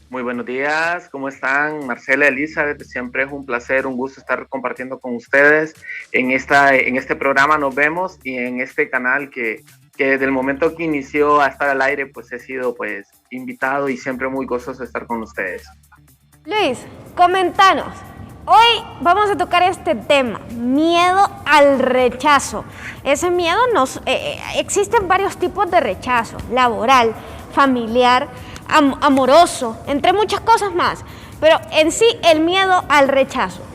Muy buenos días, ¿cómo están? Marcela, Elizabeth, siempre es un placer, un gusto estar compartiendo con ustedes en este programa. Nos vemos y en este canal que desde el momento que inició a estar al aire, pues he sido pues invitado y siempre muy gozoso de estar con ustedes. Luis, comentanos. Hoy vamos a tocar este tema, miedo al rechazo. Ese miedo existen varios tipos de rechazo, laboral, familiar, amoroso, entre muchas cosas más. Pero en sí, el miedo al rechazo.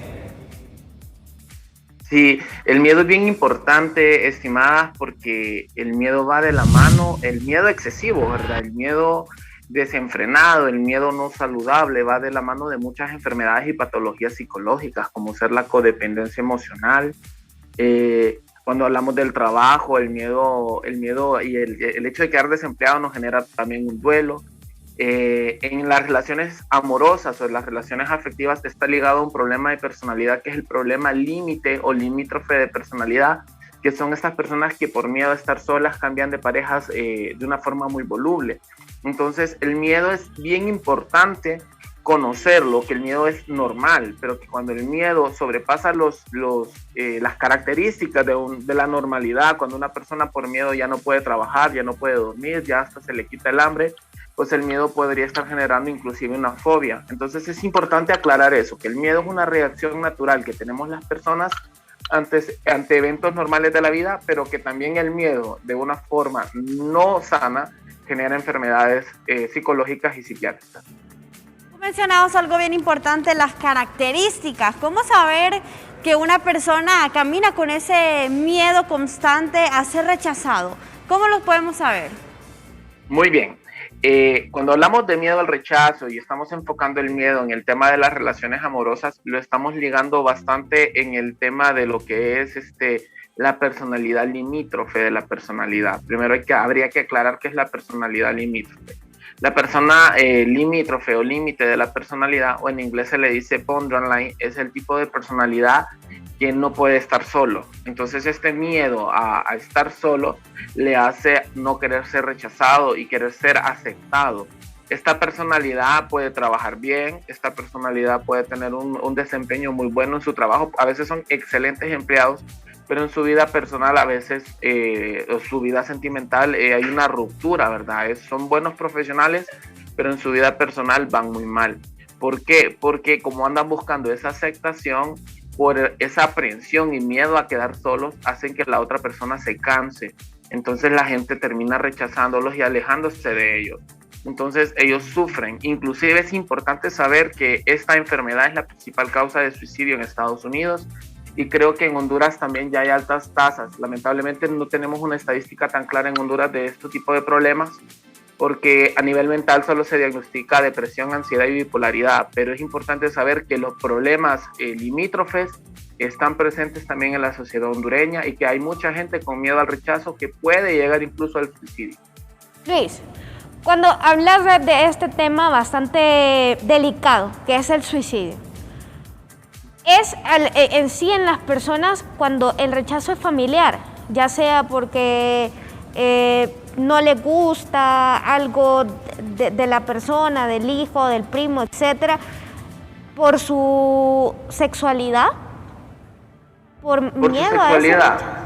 Sí, el miedo es bien importante, estimadas, porque el miedo va de la mano, el miedo excesivo, ¿verdad? El miedo desenfrenado, el miedo no saludable, va de la mano de muchas enfermedades y patologías psicológicas, como ser la codependencia emocional. Cuando hablamos del trabajo, el miedo y el hecho de quedar desempleado nos genera también un duelo. En las relaciones amorosas o en las relaciones afectivas está ligado a un problema de personalidad que es el problema límite o limítrofe de personalidad, que son estas personas que por miedo a estar solas cambian de parejas de una forma muy voluble. Entonces el miedo es bien importante conocerlo, que el miedo es normal, pero que cuando el miedo sobrepasa las características de la normalidad, cuando una persona por miedo ya no puede trabajar, ya no puede dormir, ya hasta se le quita el hambre, pues el miedo podría estar generando inclusive una fobia. Entonces es importante aclarar eso, que el miedo es una reacción natural que tenemos las personas ante eventos normales de la vida, pero que también el miedo de una forma no sana genera enfermedades psicológicas y psiquiátricas. Tú mencionabas algo bien importante, las características. ¿Cómo saber que una persona camina con ese miedo constante a ser rechazado? ¿Cómo lo podemos saber? Muy bien. Cuando hablamos de miedo al rechazo y estamos enfocando el miedo en el tema de las relaciones amorosas, lo estamos ligando bastante en el tema de lo que es la personalidad limítrofe de la personalidad. Primero habría que aclarar qué es la personalidad limítrofe. La persona limítrofe o límite de la personalidad, o en inglés se le dice borderline, es el tipo de personalidad que no puede estar solo. Entonces este miedo a estar solo le hace no querer ser rechazado y querer ser aceptado. Esta personalidad puede trabajar bien, esta personalidad puede tener un desempeño muy bueno en su trabajo, a veces son excelentes empleados, pero en su vida personal a veces, o su vida sentimental, hay una ruptura, ¿verdad? Son buenos profesionales, pero en su vida personal van muy mal. ¿Por qué? Porque como andan buscando esa aceptación, por esa aprensión y miedo a quedar solos, hacen que la otra persona se canse. Entonces la gente termina rechazándolos y alejándose de ellos. Entonces ellos sufren. Inclusive es importante saber que esta enfermedad es la principal causa de suicidio en Estados Unidos y creo que en Honduras también ya hay altas tasas. Lamentablemente no tenemos una estadística tan clara en Honduras de este tipo de problemas, porque a nivel mental solo se diagnostica depresión, ansiedad y bipolaridad, pero es importante saber que los problemas limítrofes están presentes también en la sociedad hondureña y que hay mucha gente con miedo al rechazo que puede llegar incluso al suicidio. Luis, cuando hablas de este tema bastante delicado, que es el suicidio, es en sí en las personas cuando el rechazo es familiar, ya sea porque no le gusta algo de la persona, del hijo, del primo, etcétera, por su sexualidad, por Por su miedo a ese rechazo. sexualidad.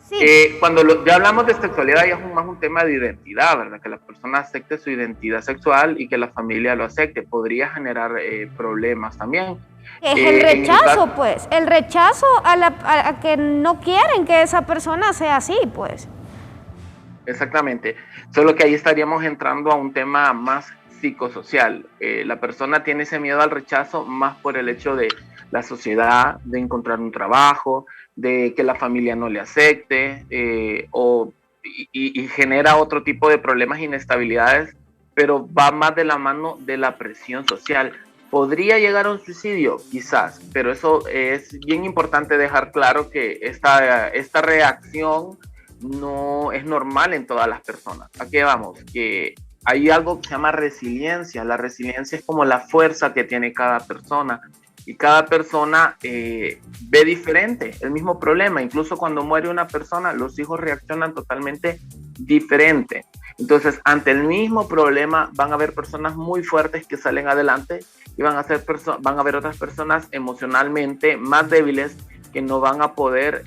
Sí, Cuando ya hablamos de sexualidad, ya es más un tema de identidad, ¿verdad? Que la persona acepte su identidad sexual y que la familia lo acepte. Podría generar problemas también. es el En el caso, rechazo, pues, el rechazo a que no quieren que esa persona sea así, pues. exactamente. Solo que ahí estaríamos entrando a un tema más psicosocial. La persona tiene ese miedo al rechazo más por el hecho de la sociedad, de encontrar un trabajo, de que la familia no le acepte, y genera otro tipo de problemas, inestabilidades, pero va más de la mano de la presión social. ¿Podría llegar a un suicidio? Quizás, pero eso es bien importante dejar claro que esta reacción no es normal en todas las personas. ¿A qué vamos? Que hay algo que se llama resiliencia. La resiliencia es como la fuerza que tiene cada persona y cada persona ve diferente el mismo problema. Incluso cuando muere una persona, los hijos reaccionan totalmente diferente. Entonces, ante el mismo problema, van a haber personas muy fuertes que salen adelante y van a haber otras personas emocionalmente más débiles que no van a poder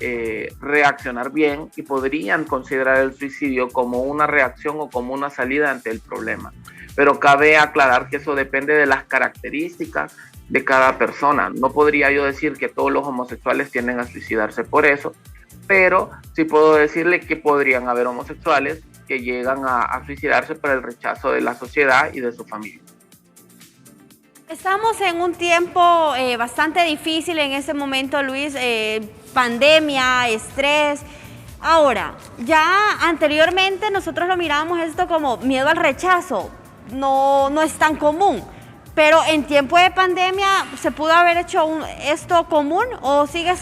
reaccionar bien y podrían considerar el suicidio como una reacción o como una salida ante el problema. Pero cabe aclarar que eso depende de las características de cada persona. No podría yo decir que todos los homosexuales tienden a suicidarse por eso, pero sí puedo decirle que podrían haber homosexuales que llegan a suicidarse por el rechazo de la sociedad y de su familia. Estamos en un tiempo bastante difícil en este momento, Luis, pandemia, estrés. Ahora, ya anteriormente nosotros lo mirábamos esto como miedo al rechazo, no es tan común, pero en tiempo de pandemia se pudo haber hecho esto común o sigue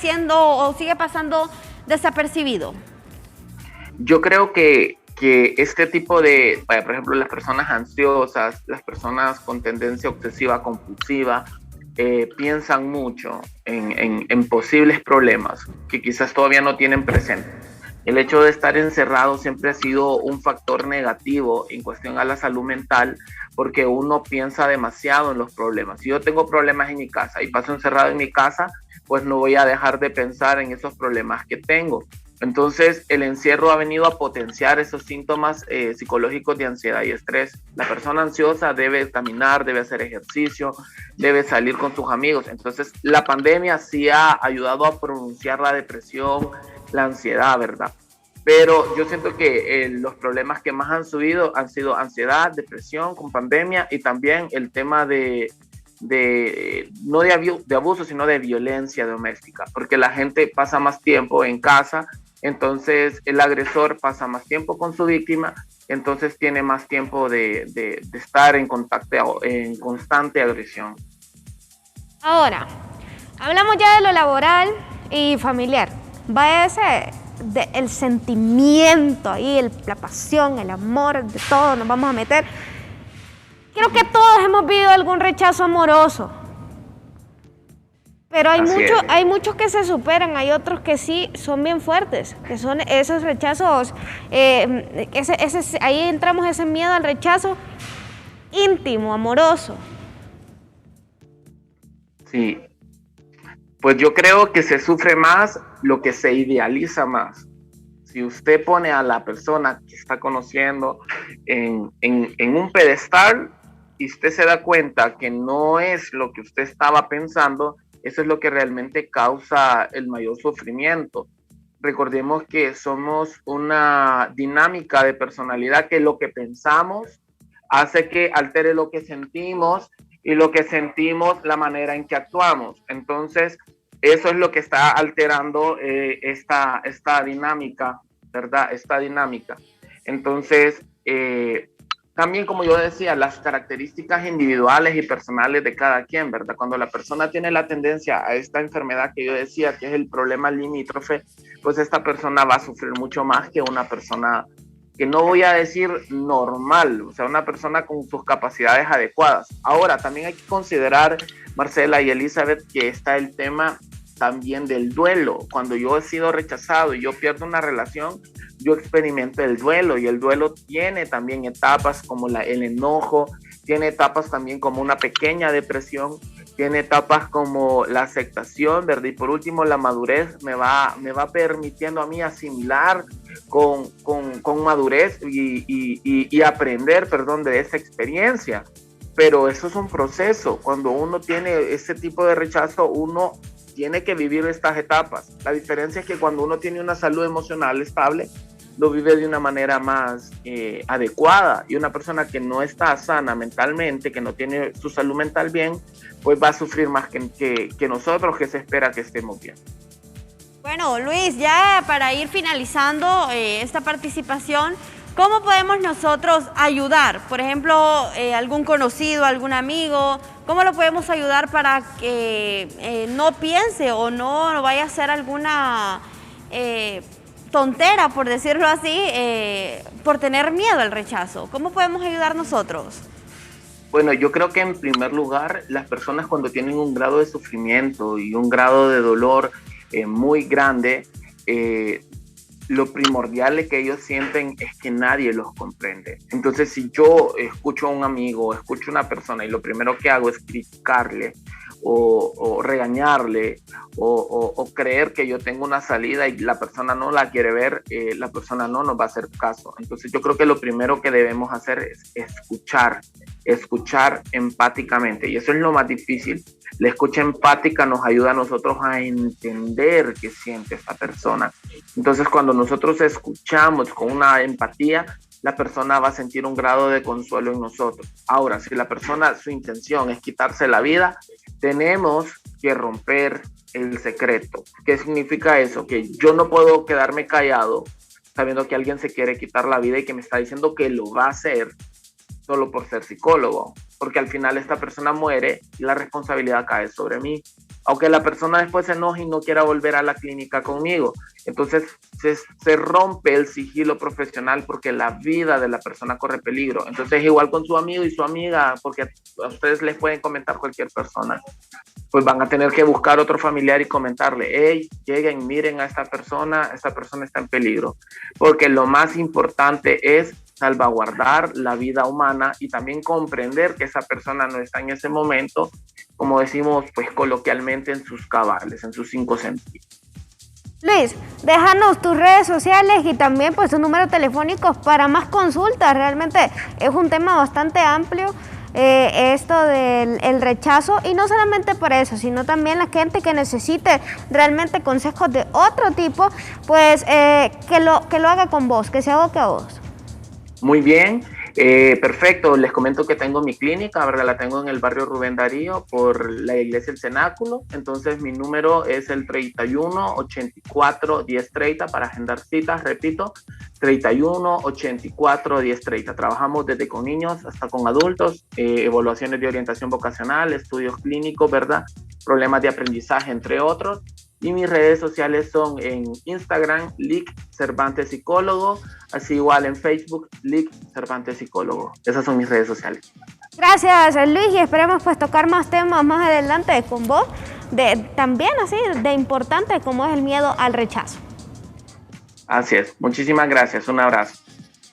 pasando desapercibido. Yo creo que este tipo de, por ejemplo, las personas ansiosas, las personas con tendencia obsesiva compulsiva, piensan mucho en posibles problemas que quizás todavía no tienen presente. El hecho de estar encerrado siempre ha sido un factor negativo en cuestión a la salud mental, porque uno piensa demasiado en los problemas. Si yo tengo problemas en mi casa y paso encerrado en mi casa, pues no voy a dejar de pensar en esos problemas que tengo. Entonces, el encierro ha venido a potenciar esos síntomas psicológicos de ansiedad y estrés. La persona ansiosa debe caminar, debe hacer ejercicio, debe salir con sus amigos. Entonces, la pandemia sí ha ayudado a pronunciar la depresión, la ansiedad, ¿verdad? Pero yo siento que los problemas que más han subido han sido ansiedad, depresión con pandemia y también el tema no de abuso, sino de violencia doméstica, porque la gente pasa más tiempo en casa. Entonces el agresor pasa más tiempo con su víctima, entonces tiene más tiempo de estar en constante agresión. Ahora, hablamos ya de lo laboral y familiar. Va el sentimiento ahí, la pasión, el amor, de todo nos vamos a meter. Creo que todos hemos vivido algún rechazo amoroso. Pero hay muchos que se superan, hay otros que sí son bien fuertes, que son esos rechazos, ahí entramos ese miedo al rechazo íntimo, amoroso. Sí, pues yo creo que se sufre más lo que se idealiza más. Si usted pone a la persona que está conociendo en un pedestal y usted se da cuenta que no es lo que usted estaba pensando, eso es lo que realmente causa el mayor sufrimiento. Recordemos que somos una dinámica de personalidad que lo que pensamos hace que altere lo que sentimos y lo que sentimos la manera en que actuamos. Entonces, eso es lo que está alterando esta dinámica, ¿verdad? Esta dinámica. Entonces, también, como yo decía, las características individuales y personales de cada quien, ¿verdad? Cuando la persona tiene la tendencia a esta enfermedad que yo decía, que es el problema limítrofe, pues esta persona va a sufrir mucho más que una persona que no voy a decir normal, o sea, una persona con sus capacidades adecuadas. Ahora, también hay que considerar, Marcela y Elizabeth, que está el tema también del duelo. Cuando yo he sido rechazado y yo pierdo una relación, yo experimento el duelo, y el duelo tiene también etapas como el enojo, tiene etapas también como una pequeña depresión, tiene etapas como la aceptación, ¿verdad? Y por último, la madurez me va permitiendo a mí asimilar con madurez y aprender, de esa experiencia. Pero eso es un proceso. Cuando uno tiene ese tipo de rechazo, uno tiene que vivir estas etapas. La diferencia es que cuando uno tiene una salud emocional estable, lo vive de una manera más adecuada, y una persona que no está sana mentalmente, que no tiene su salud mental bien, pues va a sufrir más que nosotros, que se espera que estemos bien. Bueno, Luis, ya para ir finalizando esta participación, ¿cómo podemos nosotros ayudar? Por ejemplo, algún conocido, algún amigo, ¿cómo lo podemos ayudar para que no piense o no vaya a hacer alguna tontera, por decirlo así, por tener miedo al rechazo? ¿Cómo podemos ayudar nosotros? Bueno, yo creo que en primer lugar, las personas cuando tienen un grado de sufrimiento y un grado de dolor muy grande, lo primordial es que ellos sienten es que nadie los comprende. Entonces, si yo escucho a un amigo, escucho a una persona y lo primero que hago es criticarle o regañarle o creer que yo tengo una salida y la persona no la quiere ver, la persona no nos va a hacer caso. Entonces, yo creo que lo primero que debemos hacer es escuchar empáticamente, y eso es lo más difícil. La escucha empática nos ayuda a nosotros a entender qué siente esta persona. Entonces, cuando nosotros escuchamos con una empatía, la persona va a sentir un grado de consuelo en nosotros. Ahora, si la persona, su intención es quitarse la vida, tenemos que romper el secreto. ¿Qué significa eso? Que yo no puedo quedarme callado sabiendo que alguien se quiere quitar la vida y que me está diciendo que lo va a hacer solo por ser psicólogo, porque al final esta persona muere y la responsabilidad cae sobre mí, aunque la persona después se enoje y no quiera volver a la clínica conmigo. Entonces se rompe el sigilo profesional porque la vida de la persona corre peligro. Entonces igual con su amigo y su amiga, porque a ustedes les pueden comentar cualquier persona, pues van a tener que buscar otro familiar y comentarle, hey, lleguen, miren a esta persona está en peligro, porque lo más importante es salvaguardar la vida humana y también comprender que esa persona no está en ese momento, como decimos pues coloquialmente, en sus cabales, en sus 5 sentidos. Luis, déjanos tus redes sociales y también pues tu número telefónico para más consultas. Realmente es un tema bastante amplio, esto del rechazo, y no solamente por eso, sino también la gente que necesite realmente consejos de otro tipo, pues que lo haga con vos, que se aboque a vos. Muy bien, perfecto. Les comento que tengo mi clínica, ¿verdad? La tengo en el barrio Rubén Darío por la iglesia El Cenáculo. Entonces mi número es el 31 84 10 30 para agendar citas, repito, 31 84 10 30. Trabajamos desde con niños hasta con adultos, evaluaciones de orientación vocacional, estudios clínicos, ¿verdad? Problemas de aprendizaje, entre otros. Y mis redes sociales son en Instagram, Lic Cervantes Psicólogo, así igual en Facebook, Lic Cervantes Psicólogo. Esas son mis redes sociales. Gracias, Luis, y esperemos pues tocar más temas más adelante con vos, también así de importante como es el miedo al rechazo. Así es. Muchísimas gracias. Un abrazo.